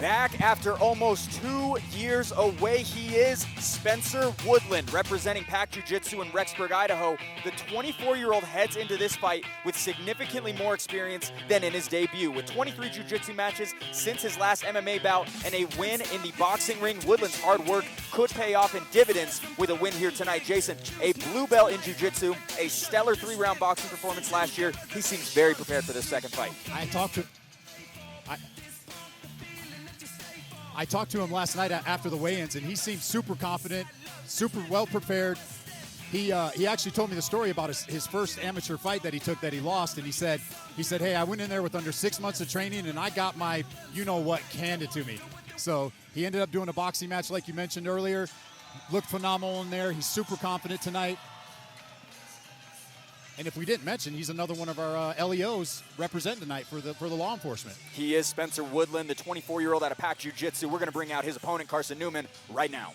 Back after almost 2 years away, he is Spencer Woodland, representing Pack Jiu-Jitsu in Rexburg, Idaho. The 24-year-old heads into this fight with significantly more experience than in his debut. With 23 jiu-jitsu matches since his last MMA bout and a win in the boxing ring, Woodland's hard work could pay off in dividends with a win here tonight. Jason, a blue belt in jiu-jitsu, a stellar 3-round boxing performance last year. He seems very prepared for this second fight. I talked to him last night after the weigh-ins, and he seemed super confident, super well prepared. He actually told me the story about his first amateur fight that he took that he lost, and he said, hey, I went in there with under 6 months of training, and I got my you-know-what handed to me. So he ended up doing a boxing match like you mentioned earlier. Looked phenomenal in there. He's super confident tonight. And if we didn't mention, he's another one of our LEOs representing tonight for the law enforcement. He is Spencer Woodland, the 24-year-old out of Pack Jiu-Jitsu. We're going to bring out his opponent, Carson Newman, right now.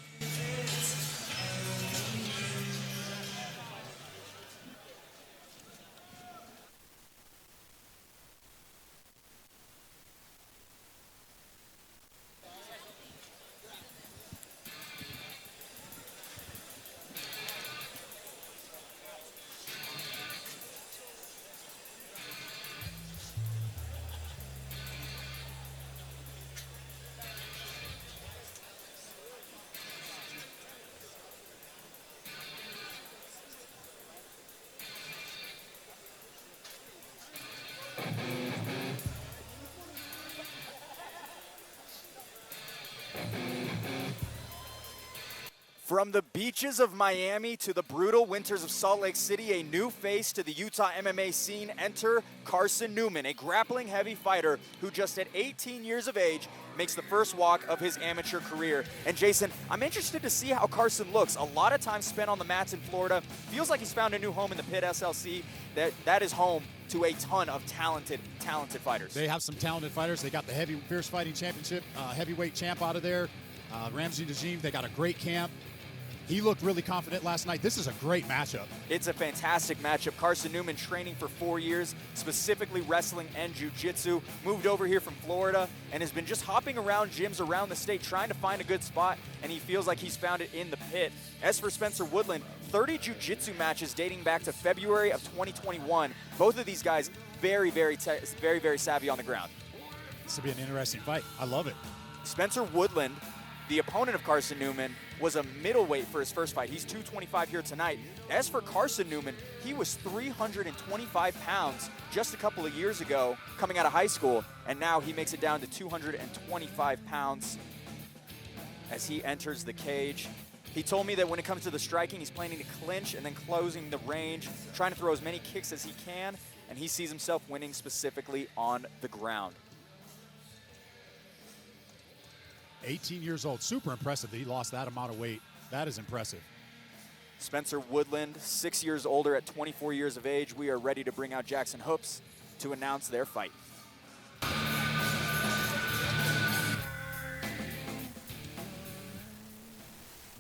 From the beaches of Miami to the brutal winters of Salt Lake City, a new face to the Utah MMA scene. Enter Carson Newman, a grappling heavy fighter who just at 18 years of age makes the first walk of his amateur career. And Jason, I'm interested to see how Carson looks. A lot of time spent on the mats in Florida. Feels like he's found a new home in the Pit SLC. That is home to a ton of talented fighters. They have some talented fighters. They got the Fierce Fighting Championship heavyweight champ out of there. Ramsey Najim, they got a great camp. He looked really confident last night. This is a great matchup. It's a fantastic matchup. Carson Newman training for 4 years, specifically wrestling and jiu-jitsu. Moved over here from Florida and has been just hopping around gyms around the state trying to find a good spot, and he feels like he's found it in the Pit. As for Spencer Woodland, 30 jiu-jitsu matches dating back to February of 2021. Both of these guys very savvy on the ground. This will be an interesting fight. I love it. Spencer Woodland, the opponent of Carson Newman, was a middleweight for his first fight. He's 225 here tonight. As for Carson Newman, he was 325 pounds just a couple of years ago coming out of high school, and now he makes it down to 225 pounds as he enters the cage. He told me that when it comes to the striking, he's planning to clinch and then closing the range, trying to throw as many kicks as he can, and he sees himself winning specifically on the ground. 18 years old, super impressive that he lost that amount of weight. That is impressive. Spencer Woodland, 6 years older at 24 years of age. We are ready to bring out Jackson Hoops to announce their fight.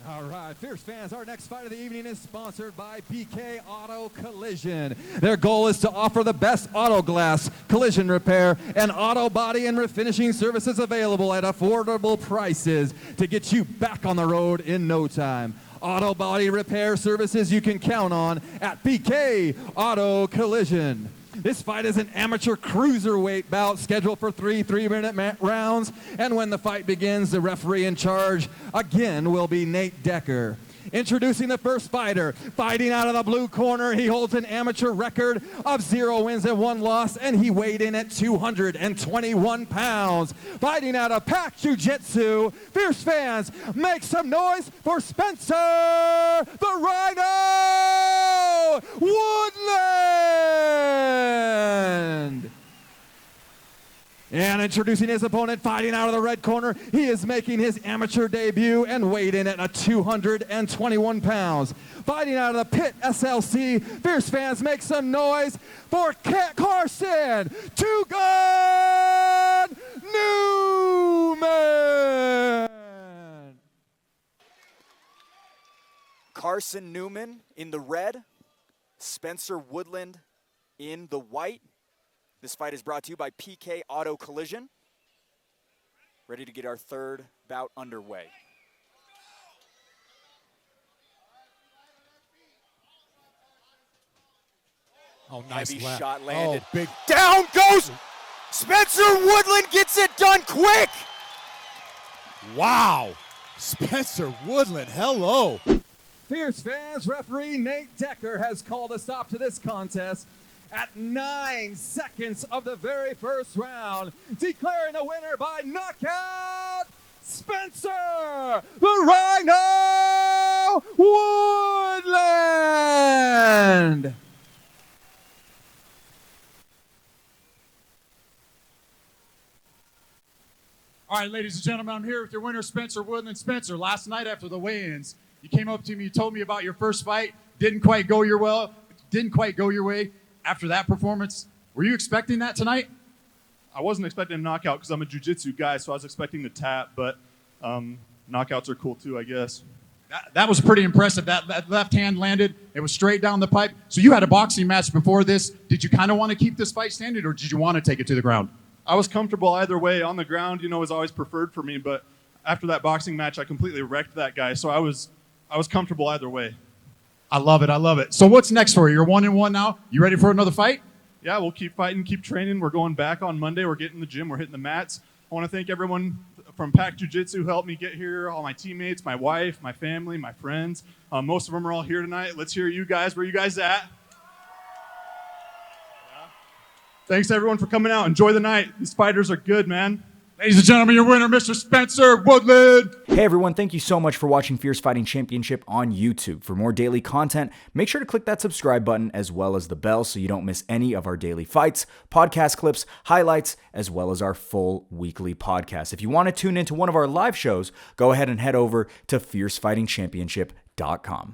All right, Fierce fans, our next fight of the evening is sponsored by BK Auto Collision. Their goal is to offer the best auto glass, collision repair, and auto body and refinishing services available at affordable prices to get you back on the road in no time. Auto body repair services you can count on at BK Auto Collision. This fight is an amateur cruiserweight bout scheduled for 3 3-minute rounds. And when the fight begins, the referee in charge again will be Nate Decker. Introducing the first fighter, fighting out of the blue corner, he holds an amateur record of 0 wins and 1 loss, and he weighed in at 221 pounds. Fighting out of Pack Jiu-Jitsu, Fierce fans, make some noise for Spencer the Rhino Woodland! And introducing his opponent, fighting out of the red corner, he is making his amateur debut and weighed in at 221 pounds. Fighting out of the Pit SLC, Fierce fans, make some noise for Carson "Two Gun" Newman! Carson Newman in the red, Spencer Woodland in the white. This fight is brought to you by PK Auto Collision. ready to get our third bout underway. Oh, nice Heavy left. shot landed. Oh, big. Down goes Spencer Woodland, gets it done quick. Wow. Spencer Woodland, hello. Fierce fans, referee Nate Decker has called a stop to this contest at 9 seconds of the very first round, declaring the winner by knockout, Spencer the Rhino Woodland. All right, ladies and gentlemen, I'm here with your winner, Spencer Woodland. Spencer, last night after the weigh-ins, you came up to me, you told me about your first fight. Didn't quite go your way. After that performance, were you expecting that tonight? I wasn't expecting a knockout because I'm a jiu-jitsu guy, so I was expecting the tap, but knockouts are cool too, I guess. That was pretty impressive. That left hand landed. It was straight down the pipe. So you had a boxing match before this. Did you kind of want to keep this fight standing, or did you want to take it to the ground? I was comfortable either way. On the ground, was always preferred for me, but after that boxing match, I completely wrecked that guy, so I was comfortable either way. I love it. I love it. So what's next for you? You're 1-1 now. You ready for another fight? Yeah, we'll keep fighting, keep training. We're going back on Monday. We're getting in the gym. We're hitting the mats. I want to thank everyone from Pack Jiu-Jitsu who helped me get here, all my teammates, my wife, my family, my friends. Most of them are all here tonight. Let's hear you guys. Where are you guys at? Thanks, everyone, for coming out. Enjoy the night. These fighters are good, man. Ladies and gentlemen, your winner, Mr. Spencer Woodland. Hey everyone, thank you so much for watching Fierce Fighting Championship on YouTube. For more daily content, make sure to click that subscribe button as well as the bell so you don't miss any of our daily fights, podcast clips, highlights, as well as our full weekly podcast. If you want to tune into one of our live shows, go ahead and head over to fiercefightingchampionship.com.